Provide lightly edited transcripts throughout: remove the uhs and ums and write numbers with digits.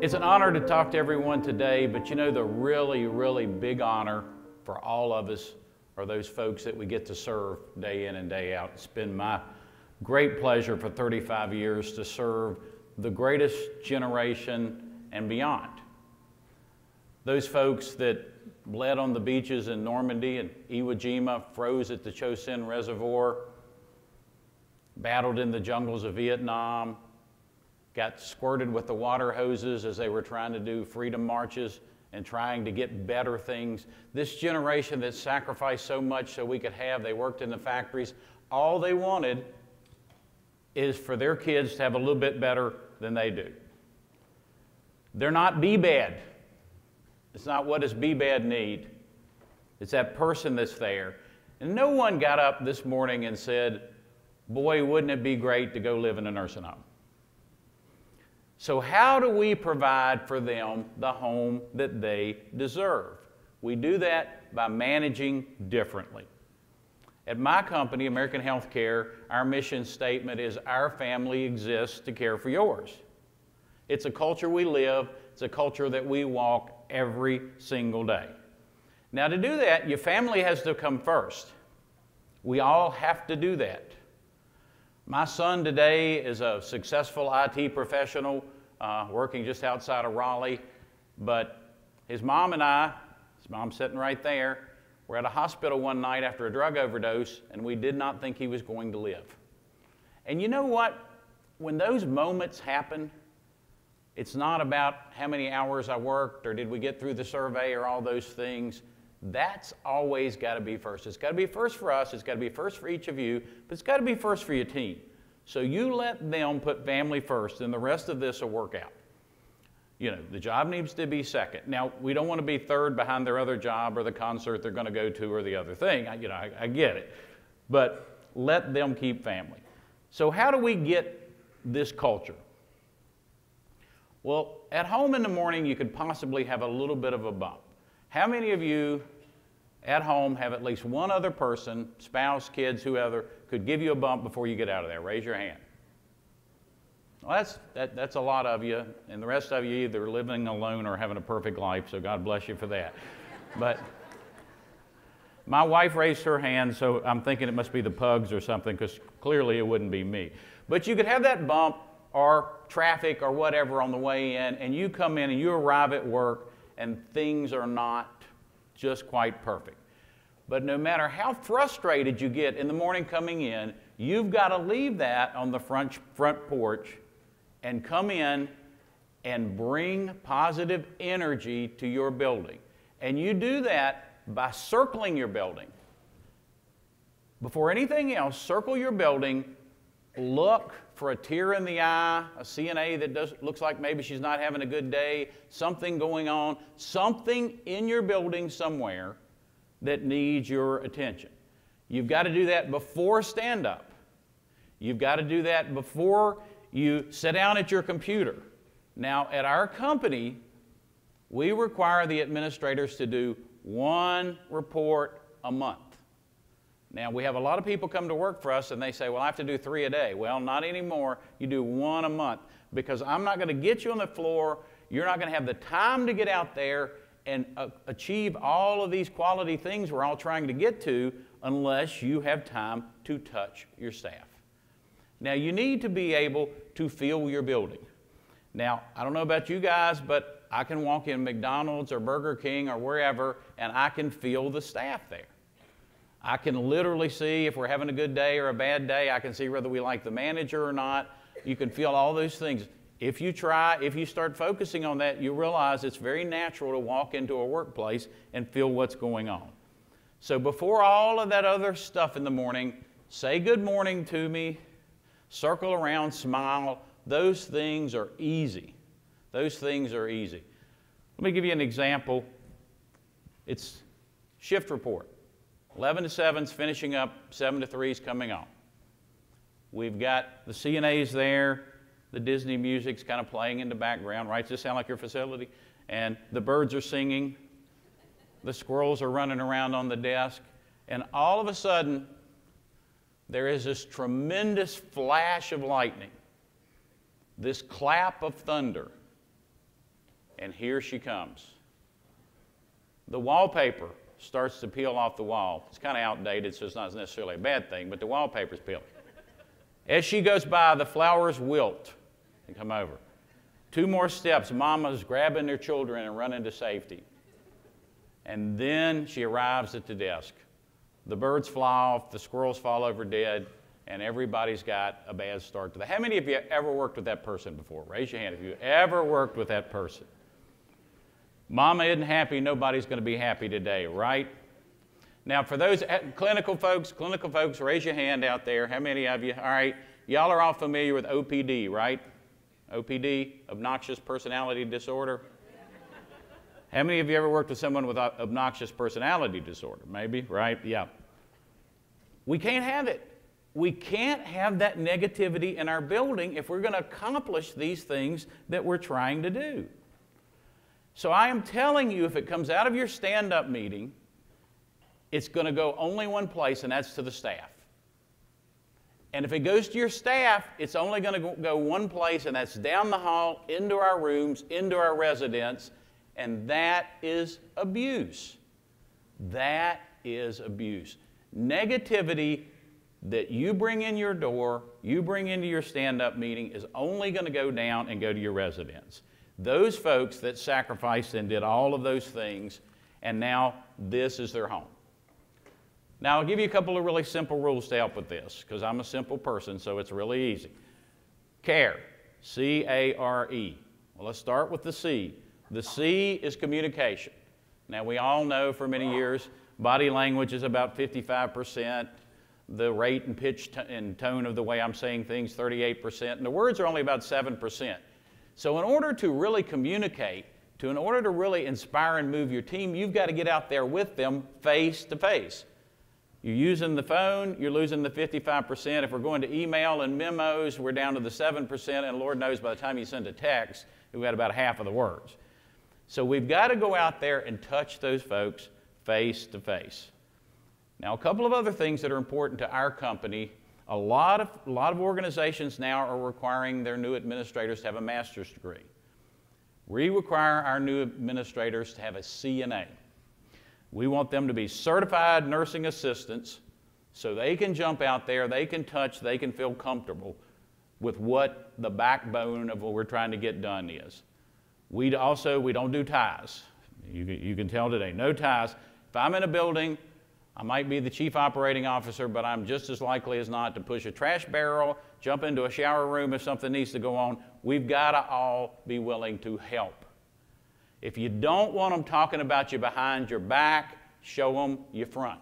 It's an honor to talk to everyone today, but you know the really big honor for all of us are those folks that we get to serve day in and day out. It's been my great pleasure for 35 years to serve the greatest generation and beyond. Those folks that bled on the beaches in Normandy and Iwo Jima, froze at the Chosin Reservoir, battled in the jungles of Vietnam, got squirted with the water hoses as they were trying to do freedom marches and trying to get better things. This generation that sacrificed so much so we could have, they worked in the factories, all they wanted is for their kids to have a little bit better than they do. They're not BBAD. It's not what does BBAD need. It's that person that's there. And no one got up this morning and said, boy, wouldn't it be great to go live in a nursing home. So how do we provide for them the home that they deserve? We do that by managing differently. At my company, American Healthcare, our mission statement is our family exists to care for yours. It's a culture we live. It's a culture that we walk every single day. Now to do that, your family has to come first. We all have to do that. My son today is a successful IT professional working just outside of Raleigh, but his mom and I, his mom's sitting right there, were at a hospital one night after a drug overdose, and we did not think he was going to live. And you know what? When those moments happen, it's not about how many hours I worked or did we get through the survey or all those things. That's always got to be first. It's got to be first for us. It's got to be first for each of you, but it's got to be first for your team. So you let them put family first, and the rest of this will work out. You know, the job needs to be second. Now, we don't want to be third behind their other job or the concert they're going to go to or the other thing. I get it. But let them keep family. So how do we get this culture? Well, at home in the morning, you could possibly have a little bit of a bump. How many of you at home have at least one other person, spouse, kids, whoever, could give you a bump before you get out of there? Raise your hand. Well, that's a lot of you, and the rest of you either living alone or having a perfect life, so God bless you for that. But my wife raised her hand, so I'm thinking it must be the pugs or something, because clearly it wouldn't be me. But you could have that bump or traffic or whatever on the way in, and you come in and you arrive at work, and things are not just quite perfect. But no matter how frustrated you get in the morning coming in, you've got to leave that on the front porch and come in and bring positive energy to your building. And you do that by circling your building. Before anything else, circle your building, look for a tear in the eye, a CNA that looks like maybe she's not having a good day, something going on, something in your building somewhere that needs your attention. You've got to do that before stand-up. You've got to do that before you sit down at your computer. Now, at our company, we require the administrators to do one report a month. Now, we have a lot of people come to work for us and they say, well, I have to do 3 a day. Well, not anymore. You do 1 a month, because I'm not going to get you on the floor. You're not going to have the time to get out there and achieve all of these quality things we're all trying to get to unless you have time to touch your staff. Now, you need to be able to feel your building. Now, I don't know about you guys, but I can walk in McDonald's or Burger King or wherever, and I can feel the staff there. I can literally see if we're having a good day or a bad day. I can see whether we like the manager or not. You can feel all those things. If you start focusing on that, you realize it's very natural to walk into a workplace and feel what's going on. So before all of that other stuff in the morning, say good morning to me, circle around, smile. Those things are easy. Those things are easy. Let me give you an example. It's shift report. 11 to 7's finishing up, 7 to 3's coming on. We've got the CNAs there, the Disney music's kind of playing in the background, right? Does this sound like your facility? And the birds are singing, the squirrels are running around on the desk, and all of a sudden, there is this tremendous flash of lightning, this clap of thunder, and here she comes. The wallpaper starts to peel off the wall. It's kind of outdated, so it's not necessarily a bad thing, but the wallpaper's peeling. As she goes by, the flowers wilt and come over. 2 more steps, mama's grabbing their children and running to safety. And then she arrives at the desk. The birds fly off, the squirrels fall over dead, and everybody's got a bad start to that. How many of you ever worked with that person before? Raise your hand if you ever worked with that person. Mama isn't happy, nobody's going to be happy today, right? Now, for those clinical folks, raise your hand out there. How many of you? All right, y'all are all familiar with OPD, right? OPD, obnoxious personality disorder. How many of you ever worked with someone with obnoxious personality disorder? Maybe, right? Yeah. We can't have it. We can't have that negativity in our building if we're going to accomplish these things that we're trying to do. So I am telling you, if it comes out of your stand-up meeting, it's going to go only one place, and that's to the staff. And if it goes to your staff, it's only going to go one place, and that's down the hall, into our rooms, into our residence, and that is abuse. That is abuse. Negativity that you bring in your door, you bring into your stand-up meeting, is only going to go down and go to your residence. Those folks that sacrificed and did all of those things, and now this is their home. Now, I'll give you a couple of really simple rules to help with this, because I'm a simple person, so it's really easy. Care, C-A-R-E. Well, let's start with the C. The C is communication. Now, we all know for many years, body language is about 55%. The rate and pitch and tone of the way I'm saying things, 38%. And the words are only about 7%. So in order to really communicate, in order to really inspire and move your team, you've got to get out there with them face to face. You're using the phone, you're losing the 55%. If we're going to email and memos, we're down to the 7%. And Lord knows by the time you send a text, we've got about half of the words. So we've got to go out there and touch those folks face to face. Now, a couple of other things that are important to our company. A lot of organizations now are requiring their new administrators to have a master's degree. We require our new administrators to have a CNA. We want them to be certified nursing assistants so they can jump out there, they can touch, they can feel comfortable with what the backbone of what we're trying to get done is. We don't do ties. You can tell today, no ties. If I'm in a building, I might be the chief operating officer, but I'm just as likely as not to push a trash barrel, jump into a shower room if something needs to go on. We've got to all be willing to help. If you don't want them talking about you behind your back, show them your front.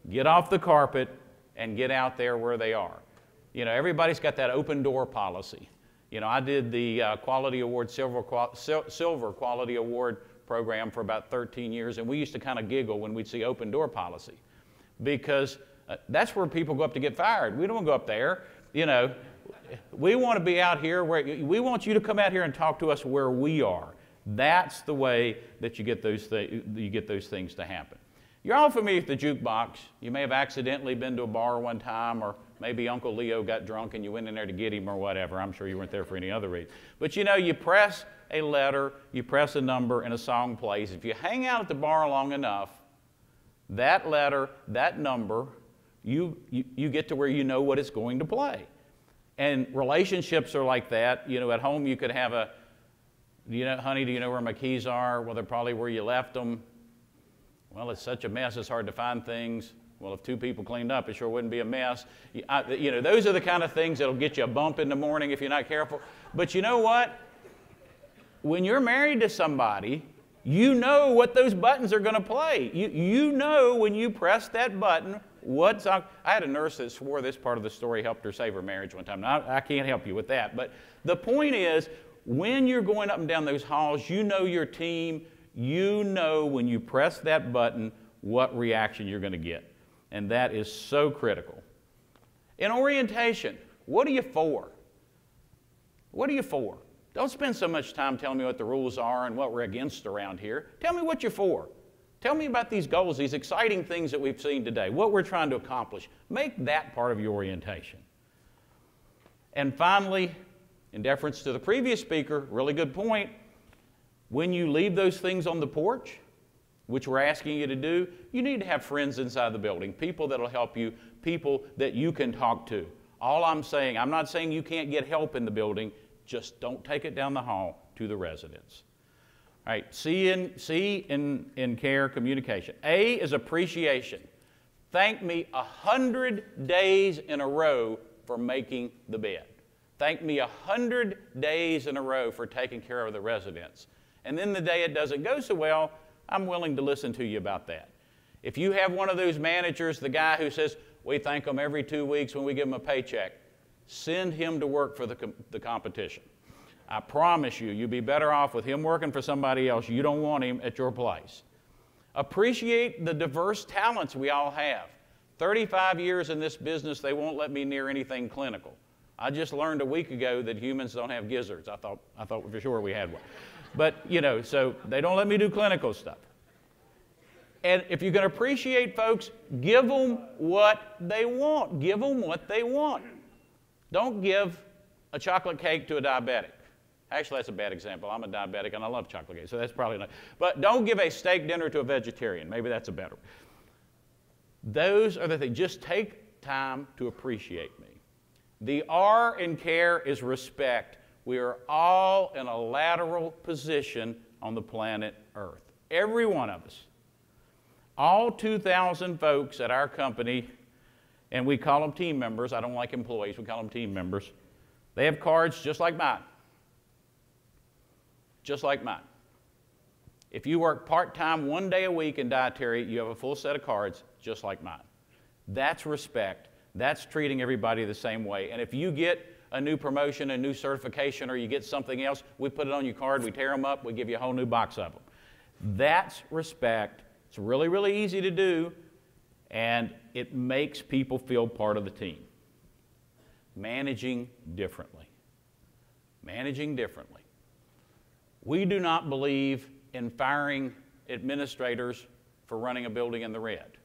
Get off the carpet and get out there where they are. You know, everybody's got that open door policy. You know, I did the Quality Award, Silver Quality Award program for about 13 years, and we used to kind of giggle when we'd see open door policy because that's where people go up to get fired. We don't want to go up there. You know, we want to be out here where we want you to come out here and talk to us where we are. That's the way that you get those things to happen. You're all familiar with the jukebox. You may have accidentally been to a bar one time, or maybe Uncle Leo got drunk and you went in there to get him or whatever. I'm sure you weren't there for any other reason. But you know, you press a letter, you press a number, and a song plays. If you hang out at the bar long enough, that letter, that number, you get to where you know what it's going to play. And relationships are like that. You know, at home you could have a, honey, do you know where my keys are? Well, they're probably where you left them. Well, it's such a mess, it's hard to find things. Well, if 2 people cleaned up, it sure wouldn't be a mess. You know, those are the kind of things that'll get you a bump in the morning if you're not careful. But you know what? When you're married to somebody, you know what those buttons are going to play. You know when you press that button what's on. I had a nurse that swore this part of the story helped her save her marriage one time. Now, I can't help you with that. But the point is, when you're going up and down those halls, you know your team. You know when you press that button what reaction you're going to get. And that is so critical. In orientation, what are you for? What are you for? Don't spend so much time telling me what the rules are and what we're against around here. Tell me what you're for. Tell me about these goals, these exciting things that we've seen today, what we're trying to accomplish. Make that part of your orientation. And finally, in deference to the previous speaker, really good point, When you leave those things on the porch, which we're asking you to do, you need to have friends inside the building, people that'll help you, people that you can talk to. All I'm saying, I'm not saying you can't get help in the building, just don't take it down the hall to the residents. All right, C in care, communication. A is appreciation. Thank me 100 days in a row for making the bed. Thank me 100 days in a row for taking care of the residents. And then the day it doesn't go so well, I'm willing to listen to you about that. If you have one of those managers, the guy who says, we thank them every 2 weeks when we give them a paycheck, send him to work for the competition. I promise you, you'll be better off with him working for somebody else. You don't want him at your place. Appreciate the diverse talents we all have. 35 years in this business, they won't let me near anything clinical. I just learned a week ago that humans don't have gizzards. I thought for sure we had one. But, so they don't let me do clinical stuff. And if you're going to appreciate folks, give them what they want. Give them what they want. Don't give a chocolate cake to a diabetic. Actually, that's a bad example. I'm a diabetic and I love chocolate cake, so that's probably not. But don't give a steak dinner to a vegetarian. Maybe that's a better. Those are the things. Just take time to appreciate me. The R in care is respect. We are all in a lateral position on the planet Earth. Every one of us. All 2,000 folks at our company, and we call them team members. I don't like employees. We call them team members. They have cards just like mine. Just like mine. If you work part-time 1 day a week in dietary, you have a full set of cards just like mine. That's respect. That's treating everybody the same way. And if you get a new promotion, a new certification, or you get something else, we put it on your card, we tear them up, we give you a whole new box of them. That's respect. It's really, really easy to do, and it makes people feel part of the team. Managing differently. Managing differently. We do not believe in firing administrators for running a building in the red.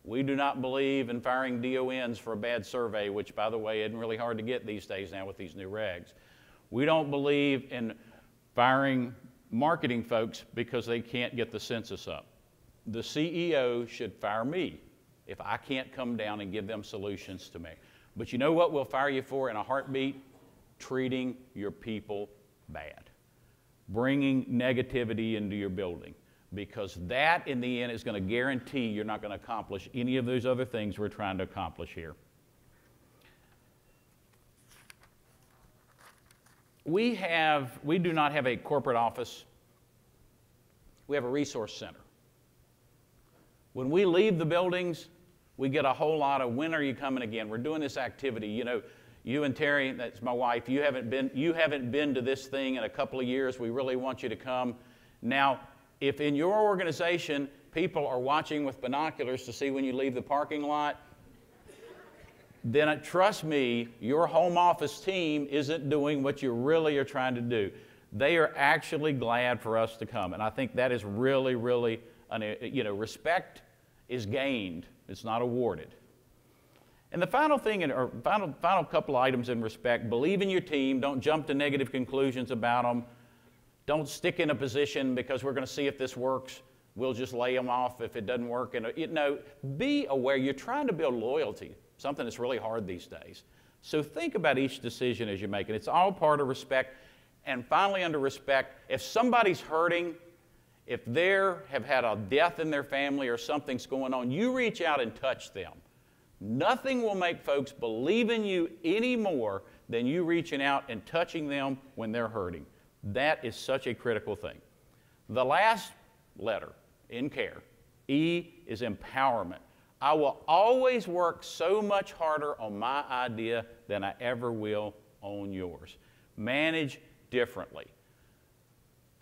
We do not believe in firing DONs for a bad survey, which, by the way, isn't really hard to get these days now with these new regs. We don't believe in firing marketing folks because they can't get the census up. The CEO should fire me if I can't come down and give them solutions to me. But you know what we'll fire you for in a heartbeat? Treating your people bad. Bringing negativity into your building. Because that, in the end, is going to guarantee you're not going to accomplish any of those other things we're trying to accomplish here. We do not have a corporate office. We have a resource center. When we leave the buildings, we get a whole lot of, when are you coming again? We're doing this activity. You and Terry, that's my wife, you haven't been to this thing in a couple of years. We really want you to come. Now, if in your organization people are watching with binoculars to see when you leave the parking lot, then trust me, your home office team isn't doing what you really are trying to do. They are actually glad for us to come. And I think that is really, really, respect is gained. It's not awarded. And the final thing, or final couple items in respect, believe in your team. Don't jump to negative conclusions about them. Don't stick in a position because we're going to see if this works. We'll just lay them off if it doesn't work. And be aware. You're trying to build loyalty, something that's really hard these days. So think about each decision as you make it. It's all part of respect. And finally, under respect, if somebody's hurting, if they have had a death in their family or something's going on, you reach out and touch them. Nothing will make folks believe in you any more than you reaching out and touching them when they're hurting. That is such a critical thing. The last letter in care, E, is empowerment. I will always work so much harder on my idea than I ever will on yours. Manage differently.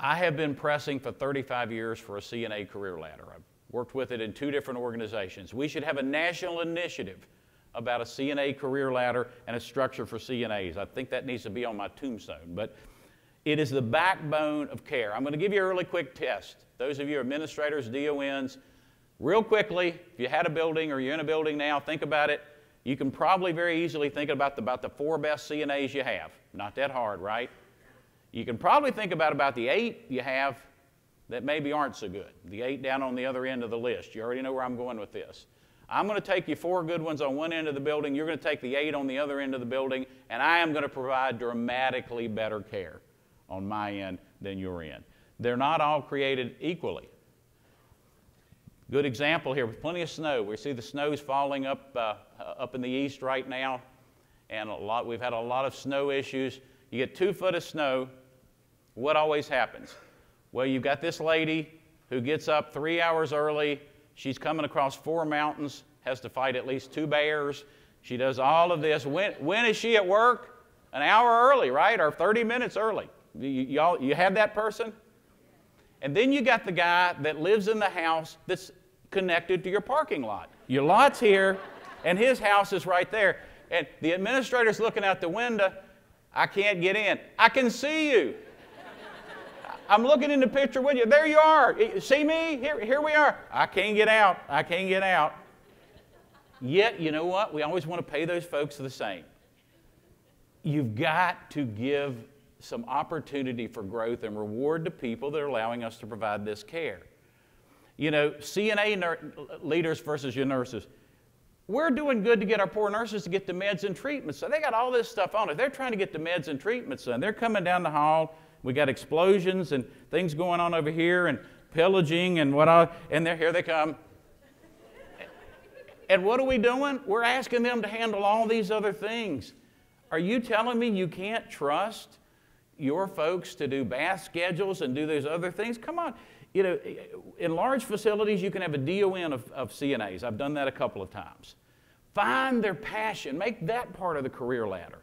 I have been pressing for 35 years for a CNA career ladder. I've worked with it in 2 different organizations. We should have a national initiative about a CNA career ladder and a structure for CNAs. I think that needs to be on my tombstone. But it is the backbone of care. I'm going to give you a really quick test. Those of you administrators, DONs, real quickly, if you had a building or you're in a building now, think about it. You can probably very easily think about the 4 best CNAs you have. Not that hard, right? You can probably think about the 8 you have that maybe aren't so good. The 8 down on the other end of the list. You already know where I'm going with this. I'm going to take you 4 good ones on one end of the building. You're going to take the 8 on the other end of the building, and I am going to provide dramatically better care on my end than your end. They're not all created equally. Good example here with plenty of snow. We see the snow's falling up in the east right now, and we've had a lot of snow issues. You get 2 foot of snow, what always happens? Well, you've got this lady who gets up 3 hours early. She's coming across 4 mountains, has to fight at least 2 bears. She does all of this. When is she at work? An hour early, right? Or 30 minutes early. You have that person? And then you got the guy that lives in the house that's connected to your parking lot. Your lot's here, and his house is right there. And the administrator's looking out the window. I can't get in. I can see you. I'm looking in the picture with you. There you are. See me? Here we are. I can't get out. I can't get out. Yet, you know what? We always want to pay those folks the same. You've got to give some opportunity for growth and reward to people that are allowing us to provide this care. You know, CNA leaders versus your nurses. We're doing good to get our poor nurses to get the meds and treatments. So they got all this stuff on it. They're trying to get the meds and treatments done. They're coming down the hall. We got explosions and things going on over here and pillaging and here they come. And what are we doing? We're asking them to handle all these other things. Are you telling me you can't trust your folks to do bath schedules and do those other things? Come on. You know, in large facilities, you can have a DON of CNAs. I've done that a couple of times. Find their passion. Make that part of the career ladder.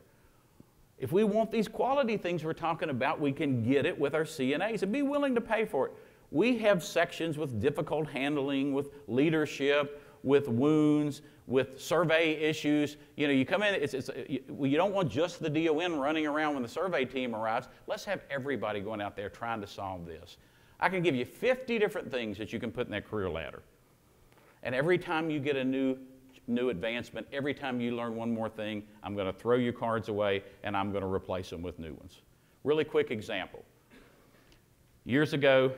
If we want these quality things we're talking about, we can get it with our CNAs and be willing to pay for it. We have sections with difficult handling, with leadership, with wounds, with survey issues. You know, you come in, you don't want just the DON running around when the survey team arrives. Let's have everybody going out there trying to solve this. I can give you 50 different things that you can put in that career ladder. And every time you get a new advancement, every time you learn one more thing, I'm going to throw your cards away and I'm going to replace them with new ones. Really quick example. Years ago,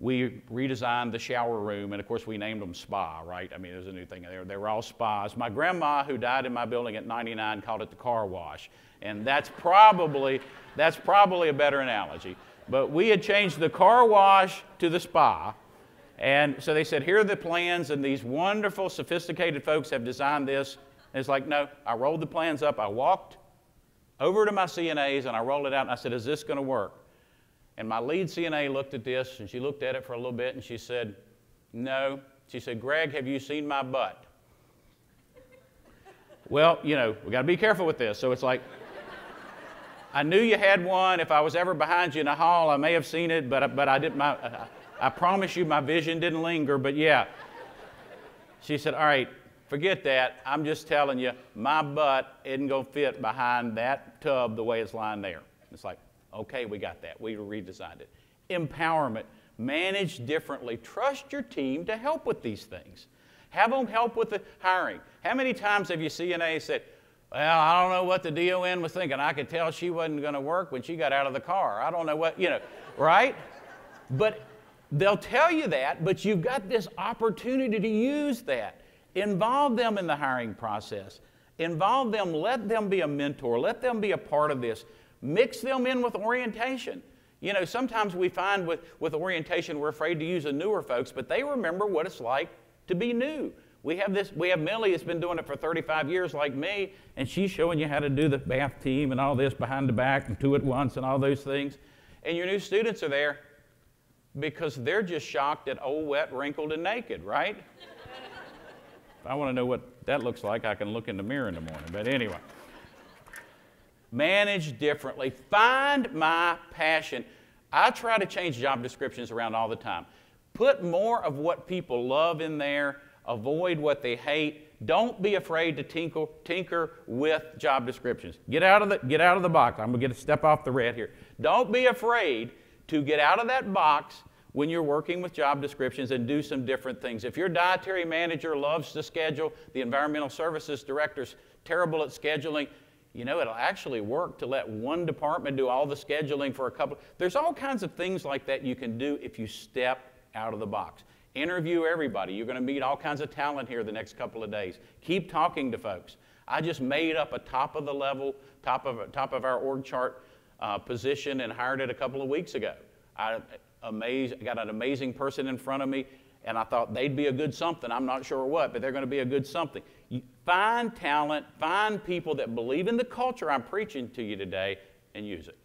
we redesigned the shower room, and of course we named them spa, right? I mean, there's a new thing there. They were all spas. My grandma, who died in my building at 99, called it the car wash, and that's probably a better analogy. But we had changed the car wash to the spa. And so they said, here are the plans, and these wonderful, sophisticated folks have designed this. And it's like, no, I rolled the plans up. I walked over to my CNAs, and I rolled it out, and I said, is this going to work? And my lead CNA looked at this, and she looked at it for a little bit, and she said, no. She said, Greg, have you seen my butt? Well, you know, we got to be careful with this. So it's like, I knew you had one. If I was ever behind you in a hall, I may have seen it, but I didn't. I promise you my vision didn't linger, but yeah. She said, all right, forget that. I'm just telling you, my butt isn't going to fit behind that tub the way it's lying there. It's like, okay, we got that. We redesigned it. Empowerment. Manage differently. Trust your team to help with these things. Have them help with the hiring. How many times have you CNA said, well, I don't know what the DON was thinking. I could tell she wasn't going to work when she got out of the car. I don't know what, you know, right? But they'll tell you that, but you've got this opportunity to use that. Involve them in the hiring process. Involve them. Let them be a mentor. Let them be a part of this. Mix them in with orientation. You know, sometimes we find with orientation we're afraid to use the newer folks, but they remember what it's like to be new. We have Millie that's been doing it for 35 years like me, and she's showing you how to do the bath team and all this behind the back and 2 at once and all those things. And your new students are there because they're just shocked at old, wet, wrinkled, and naked, right? If I want to know what that looks like, I can look in the mirror in the morning. But anyway, manage differently. Find my passion. I try to change job descriptions around all the time. Put more of what people love in there. Avoid what they hate. Don't be afraid to tinker with job descriptions. Get out of the box. I'm going to step off the red here. Don't be afraid to get out of that box when you're working with job descriptions and do some different things. If your dietary manager loves to schedule, the environmental services director's terrible at scheduling, You know, it'll actually work to let one department do all the scheduling for a couple. There's all kinds of things like that you can do if you step out of the box. Interview everybody. You're going to meet all kinds of talent here the next couple of days. Keep talking to folks. I just made up a top of the level, top of our org chart position and hired it a couple of weeks ago. I got an amazing person in front of me, and I thought they'd be a good something. I'm not sure what, but they're going to be a good something. You find talent, find people that believe in the culture I'm preaching to you today, and use it.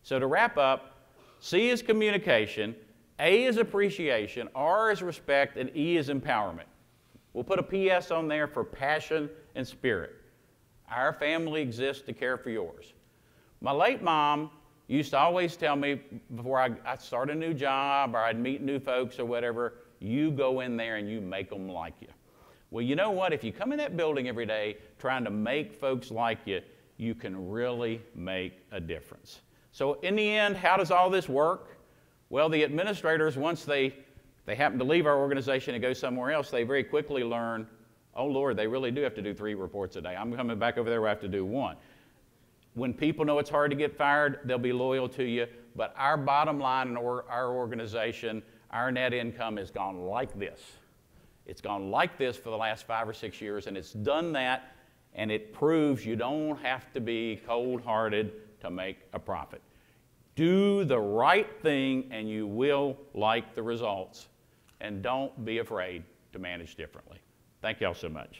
So to wrap up, C is communication, A is appreciation, R is respect, and E is empowerment. We'll put a PS on there for passion and spirit. Our family exists to care for yours. My late mom used to always tell me before I'd start a new job or I'd meet new folks or whatever, you go in there and you make them like you. Well, you know what? If you come in that building every day trying to make folks like you, you can really make a difference. So in the end, how does all this work? Well, the administrators, once they happen to leave our organization and go somewhere else, they very quickly learn, oh, Lord, they really do have to do 3 reports a day. I'm coming back over there where I have to do 1. When people know it's hard to get fired, they'll be loyal to you. But our bottom line in our organization, our net income has gone like this. It's gone like this for the last 5 or 6 years, and it's done that, and it proves you don't have to be cold-hearted to make a profit. Do the right thing, and you will like the results. And don't be afraid to manage differently. Thank y'all so much.